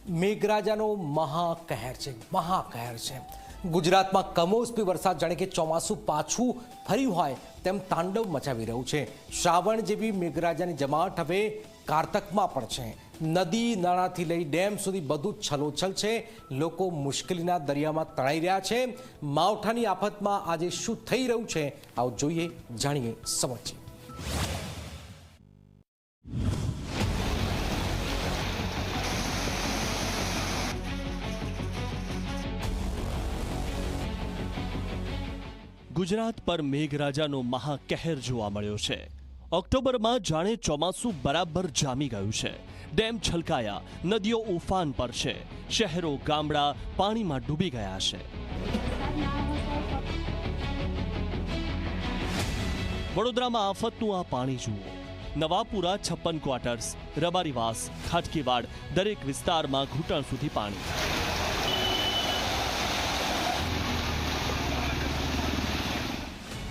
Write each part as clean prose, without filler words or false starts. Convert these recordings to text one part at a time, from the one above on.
મેઘરાજાનો મહાકહેર છે। ગુજરાતમાં કમોસમી વરસાદ જાણે કે ચોમાસું પાછું ફર્યું હોય તેમ તાંડવ મચાવી રહ્યું છે। શ્રાવણ જેવી મેઘરાજાની જમાવટ હવે કારતકમાં પણ છે। નદી નાળાથી લઈ ડેમ સુધી બધું છલોછલ છે। લોકો મુશ્કેલીના દરિયામાં તણાઈ રહ્યા છે। માવઠાની આફતમાં આજે શું થઈ રહ્યું છે આવો જોઈએ, જાણીએ, સમજીએ। ગુજરાત પર મેઘરાજાનો મહાકહેર જોવા મળ્યો છે। ઓક્ટોબરમાં જાણે ચોમાસું બરાબર જામી ગયું છે। ડેમ છલકાયા, નદીઓ ઉફાન પર છે, શહેરો ગામડા પાણીમાં ડૂબી ગયા છે। વડોદરામાં આફતનું આ પાણી જુઓ। નવાપુરા 56 ક્વાર્ટર્સ, રબારીવાસ, ખાટકીવાડ દરેક વિસ્તારમાં ઘૂંટણ સુધી પાણી।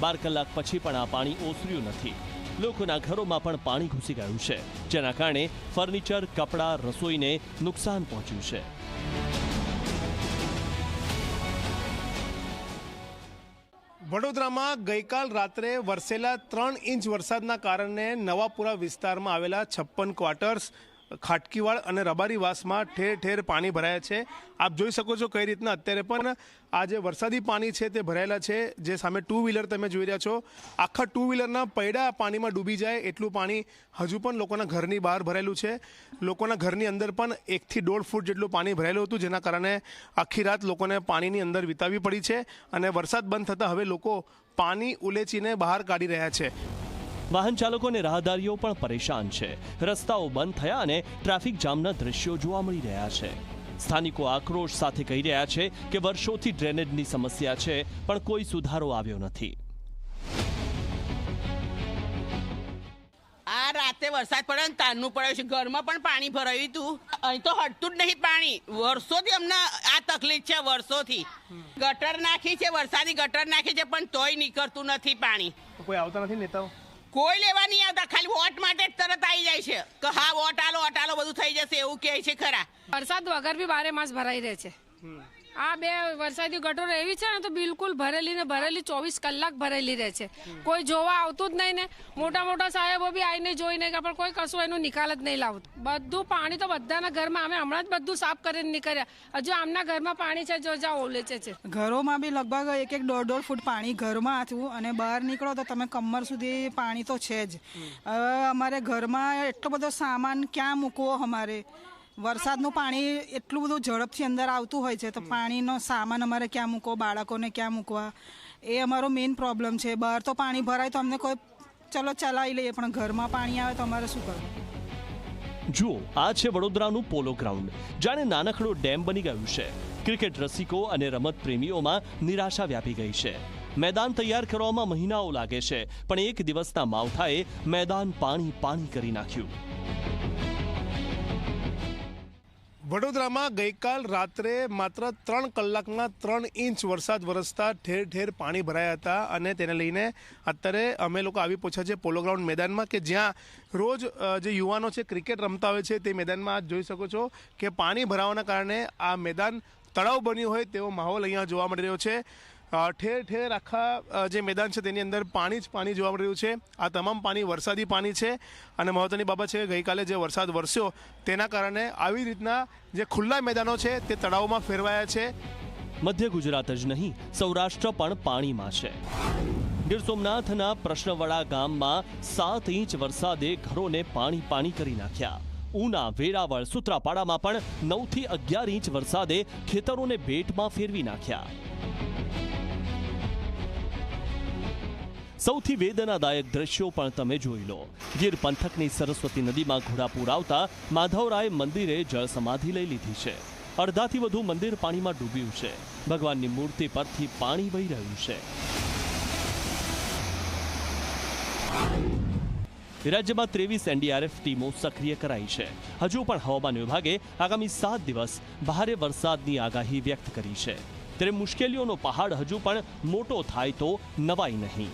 12 કલાક પછી પણ આ પાણી ઓસર્યું નથી। લોકોના ઘરોમાં પણ પાણી ઘૂસી ગયું છે, જેના કારણે ફર્નિચર, કપડાં, રસોઈને નુકસાન પહોંચ્યું છે। વડોદરામાં ગઈકાલ રાત્રે વરસેલા 3 ઇંચ વરસાદના કારણે નવાપુરા વિસ્તારમાં આવેલા 56 ક્વાર્ટર્સ, ખાટકીવાડ અને રબારીવાસમાં ઠેર ઠેર પાણી ભરાયા છે। આપ જોઈ શકો છો કઈ રીતના અત્યારે પણ આ જે વરસાદી પાણી છે તે ભરાયેલા છે। જે સામે 2 વ્હીલર તમે જોઈ રહ્યા છો, આખા 2 વ્હીલરના પૈડા પાણીમાં ડૂબી જાય એટલું પાણી હજુ પણ લોકોના ઘરની બહાર ભરેલું છે। લોકોના ઘરની અંદર પણ 1 થી 1.5 ફૂટ જેટલું પાણી ભરાયેલું હતું, જેના કારણે આખી રાત લોકોને પાણીની અંદર વિતાવવી પડી છે અને વરસાદ બંધ થતાં હવે લોકો પાણી ઉલેચીને બહાર કાઢી રહ્યા છે। વાહન ચાલકો અને રાહદારીઓ પણ પરેશાન છે। રસ્તાઓ બંધ થયા અને ટ્રાફિક જામના દ્રશ્યો જોવા મળી રહ્યા છે। સ્થાનિકો આક્રોશ સાથે કહી રહ્યા છે કે વર્ષોથી ડ્રેનેજની સમસ્યા છે, પણ કોઈ સુધારો આવ્યો નથી। આ રાતે વરસાદ પડે ને તારનું પડે છે, ઘરમાં પણ પાણી ભરાયું હતું। અહીં તો હટતું જ નહીં પાણી। વર્ષોથી અમને આ તકલીફ છે, વર્ષોથી ગટર નાખી છે, વરસાદી ગટર નાખી છે, પણ તોય નીકળતું નથી પાણી। કોઈ આવતા નથી નેતાઓ? કોઈ લેવા નહીં આવતા, ખાલી વોટ માટે જ તરત આવી જાય છે કે હા વોટ આલો બધું થઈ જશે એવું કહે છે ખરા। વરસાદ વગર બી 12 માસ ભરાઈ રહે છે। આ 2 વરસાદી ગટરો એવી છે ને તો બિલકુલ ભરેલી 24 કલાક ભરેલી રહે છે। કોઈ જોવા આવતું જ નહીં ને। મોટા મોટા સાહેબો બી આવીને જોઈને કે પણ કોઈ કશું એનો નિકાલ જ નહીં લાવતું। બધું પાણી તો બધાના ઘરમાં, અમે હમણાં જ બધું સાફ કરીને નીકળ્યા, હજુ આમના ઘરમાં પાણી છે જો જ્યાં ઓલેચે છે। ઘરોમાં બી લગભગ 1-1.5 ફૂટ પાણી ઘરમાં હતું અને બહાર નીકળો તો તમે કમર સુધી પાણી તો છે જ। હવે અમારે ઘરમાં એટલો બધો સામાન ક્યાં મૂકવો? અમારે વરસાદનું પાણી એટલું બધું ઝડપથી અંદર આવતું હોય છે તો પાણીનો સામાન અમારે ક્યાં મૂકવો, બાળકોને ક્યાં મૂકવા, એ અમારો મેઇન પ્રોબ્લેમ છે। બહાર તો પાણી ભરાય તો અમને કોઈ ચલો ચલાવી લઈએ, પણ ઘરમાં પાણી આવે તો અમારે શું કરવું? જુઓ, આ છે વડોદરાનું પોલો ગ્રાઉન્ડ, જાણે નાનકડો ડેમ બની ગયું છે। ક્રિકેટ રસિકો અને રમત પ્રેમીઓમાં નિરાશા વ્યાપી ગઈ છે। મેદાન તૈયાર કરવામાં મહિનાઓ લાગે છે, પણ એક દિવસના માવઠાએ મેદાન પાણી કરી નાખ્યું। વડોદરામાં ગઈકાલ રાત્રે માત્ર 3 કલાકમાં 3 ઇંચ વરસાદ વરસતા ઠેર ઠેર પાણી ભરાયા હતા અને તેને લઈને અત્યારે અમે લોકો આવી પહોંચ્યા છે પોલો ગ્રાઉન્ડ મેદાનમાં, કે જ્યાં રોજ જે યુવાનો છે ક્રિકેટ રમતા હોય છે। તે મેદાનમાં આપ જોઈ શકો છો કે પાણી ભરાવાના કારણે આ મેદાન તળાવ બન્યું હોય તેવો માહોલ અહીંયા જોવા મળી રહ્યો છે। ઠેર ઠેર આખા જે મેદાન છે તેની અંદર પાણી જ પાણી જોવા મળી રહ્યું છે। આ તમામ પાણી વરસાદી પાણી છે અને મહત્વની બાબત છે ગઈકાલે જે વરસાદ વરસ્યો તેના કારણે આવી રીતના જે ખુલ્લા મેદાનો છે તે તળાવમાં ફેરવાયા છે। મધ્ય ગુજરાત જ નહીં, સૌરાષ્ટ્ર પણ પાણીમાં છે। ગીર સોમનાથના પ્રશ્નવડા ગામમાં 7 ઇંચ વરસાદે ઘરોને પાણી કરી નાખ્યા। ઉના, વેરાવળ, સુત્રાપાડામાં પણ 9 થી 11 ઇંચ વરસાદે ખેતરોને બેટમાં ફેરવી નાખ્યા। સૌથી વેદનાદાયક દ્રશ્યો પણ તમે જોઈ લો। ગીર પંથકની સરસ્વતી નદીમાં ઘોડાપૂર આવતા માધવરાય મંદિરે જળ સમાધિ લઈ લીધી છે। અડધાથી વધુ મંદિર પાણીમાં ડૂબ્યું છે। ભગવાનની મૂર્તિ પરથી પાણી વહી રહ્યું છે। રાજ્યમાં 23 NDRF ટીમો સક્રિય કરાઈ છે। હજુ પણ હવામાન વિભાગે આગામી 7 દિવસ ભારે વરસાદની આગાહી વ્યક્ત કરી છે। ત્યારે મુશ્કેલીઓનો પહાડ હજુ પણ મોટો થાય તો નવાઈ નહીં।